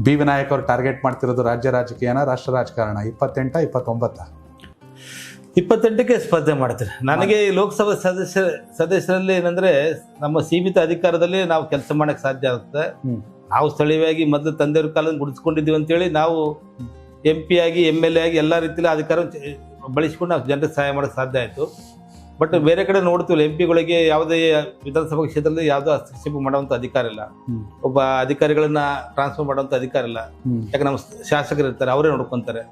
B Vinayak ಅವರು target ಮಾಡ್ತಿರೋದು ರಾಜ್ಯ ರಾಜಕೀಯನ ರಾಷ್ಟ್ರ ರಾಜಕಾರಣ 28 29 28ಕ್ಕೆ ಸ್ಪರ್ಧೆ ಮಾಡ್ತಾರೆ. ನನಗೆ ಈ ಲೋಕಸಭಾ ಸದಸ್ಯರಲ್ಲಿ ಏನಂದ್ರೆ ನಮ್ಮ ಸೀಮಿತ ಅಧಿಕಾರದಲ್ಲಿ ನಾವು ಕೆಲಸ ಮಾಡಕ್ ಸಾಧ್ಯ ಆಗುತ್ತೆ. ನಾವು ಸ್ಥಳೀಯವಾಗಿ ಮೊದಲು ತಂದೆಯವ್ರ ಕಾಲದಲ್ಲಿ ಗುಡಿಸ್ಕೊಂಡಿದ್ದೀವಿ ಅಂತೇಳಿ ನಾವು MP ಆಗಿ MLA ಆಗಿ ಎಲ್ಲ ರೀತಿಯಲ್ಲಿ ಅಧಿಕಾರ ಬಳಸ್ಕೊಂಡು ನಾವು ಜನರಿಗೆ ಸಹಾಯ ಮಾಡಕ್ಕೆ ಸಾಧ್ಯ ಆಯಿತು. ಬಟ್ ಬೇರೆ ಕಡೆ ನೋಡ್ತೀವಿ MP ಗಳಿಗೆ ಯಾವುದೇ ವಿಧಾನಸಭಾ ಕ್ಷೇತ್ರದಲ್ಲಿ ಯಾವುದೋ ಹಸ್ತಕ್ಷೇಪ ಮಾಡುವಂಥ ಅಧಿಕಾರ ಇಲ್ಲ. ಒಬ್ಬ ಅಧಿಕಾರಿಗಳನ್ನ ಟ್ರಾನ್ಸ್ಫರ್ ಮಾಡುವಂಥ ಅಧಿಕಾರ ಇಲ್ಲ. ಯಾಕೆ ನಮ್ಮ ಶಾಸಕರು ಇರ್ತಾರೆ, ಅವರೇ ನೋಡ್ಕೊಂತಾರೆ.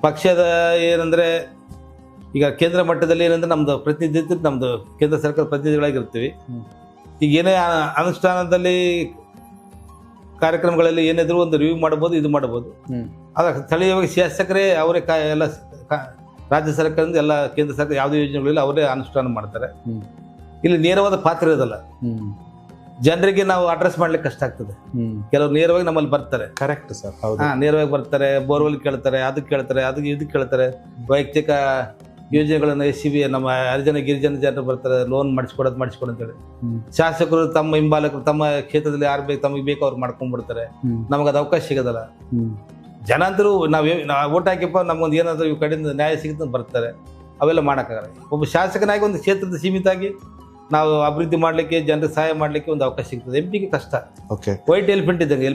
ಪಕ್ಷದ ಏನಂದ್ರೆ ಈಗ ಕೇಂದ್ರ ಮಟ್ಟದಲ್ಲಿ ಏನಂದ್ರೆ ನಮ್ದು ಪ್ರತಿನಿಧಿತ್ವ, ನಮ್ದು ಕೇಂದ್ರ ಸರ್ಕಾರ ಪ್ರತಿನಿಧಿಗಳಾಗಿರ್ತೀವಿ. ಈಗ ಏನೇ ಅನುಷ್ಠಾನದಲ್ಲಿ ಕಾರ್ಯಕ್ರಮಗಳಲ್ಲಿ ಏನಾದರೂ ಒಂದು ರಿವ್ಯೂ ಮಾಡ್ಬೋದು, ಇದು ಮಾಡ್ಬೋದು. ಆಗ ಸ್ಥಳೀಯವಾಗಿ ಶಾಸಕರೇ ಅವರೇ ಎಲ್ಲ ರಾಜ್ಯ ಸರ್ಕಾರದಿಂದ ಎಲ್ಲ ಕೇಂದ್ರ ಸರ್ಕಾರ ಯಾವುದೇ ಯೋಜನೆಗಳಿಲ್ಲ, ಅವರೇ ಅನುಷ್ಠಾನ ಮಾಡ್ತಾರೆ. ಇಲ್ಲಿ ನೇರವಾದ ಪಾತ್ರ ಇರೋದಲ್ಲ. ಜನರಿಗೆ ನಾವು ಅಡ್ರೆಸ್ ಮಾಡ್ಲಿಕ್ಕೆ ಕಷ್ಟ ಆಗ್ತದೆ. ಕೆಲವರು ನೇರವಾಗಿ ನಮ್ಮಲ್ಲಿ ಬರ್ತಾರೆ. Correct sir. ನೇರವಾಗಿ ಬರ್ತಾರೆ, ಬೋರ್ವೆಲ್ ಕೇಳ್ತಾರೆ, ಅದಕ್ಕೆ ಕೇಳ್ತಾರೆ, ಇದಕ್ಕೆ ಕೇಳ್ತಾರೆ. ವೈಯಕ್ತಿಕ ಯೋಜನೆಗಳನ್ನು SCB ನಮ್ಮ ಹರಿಜನ ಗಿರಿಜನ ಜನರು ಬರ್ತಾರೆ, ಲೋನ್ ಮಾಡಿಸ್ಕೊಡೋದು ಅಂತೇಳಿ. ಶಾಸಕರು ತಮ್ಮ ಹಿಂಬಾಲಕರು ತಮ್ಮ ಕ್ಷೇತ್ರದಲ್ಲಿ ಯಾರು ಬೇಕು ತಮಗೆ ಬೇಕು ಅವ್ರು ಮಾಡ್ಕೊಂಡ್ಬಿಡ್ತಾರೆ. ನಮಗೆ ಅದು ಅವಕಾಶ ಸಿಗೋದಲ್ಲ. ಜನ ಅಂತರೂ ನಾವು ಓಟ್ ಹಾಕಿಪ್ಪ ನಮ್ಗೊಂದು ಏನಾದರೂ ಇವು ಕಡೆಯಿಂದ ನ್ಯಾಯ ಸಿಗುತ್ತೆ ಬರ್ತಾರೆ. ಅವೆಲ್ಲ ಮಾಡೋಕ್ಕಾಗಲ್ಲ. ಒಬ್ಬ ಶಾಸಕನಾಗಿ ಒಂದು ಕ್ಷೇತ್ರದ ಸೀಮಿತ ಆಗಿ ನಾವು ಅಭಿವೃದ್ಧಿ ಮಾಡಲಿಕ್ಕೆ, ಜನರಿಗೆ ಸಹಾಯ ಮಾಡಲಿಕ್ಕೆ ಒಂದು ಅವಕಾಶ ಸಿಗ್ತದೆ. MP ಗೆ ಕಷ್ಟ. ಓಕೆ, ವೈಟ್ ಎಲಿಫೆಂಟ್ ಇದ್ದಂಗೆ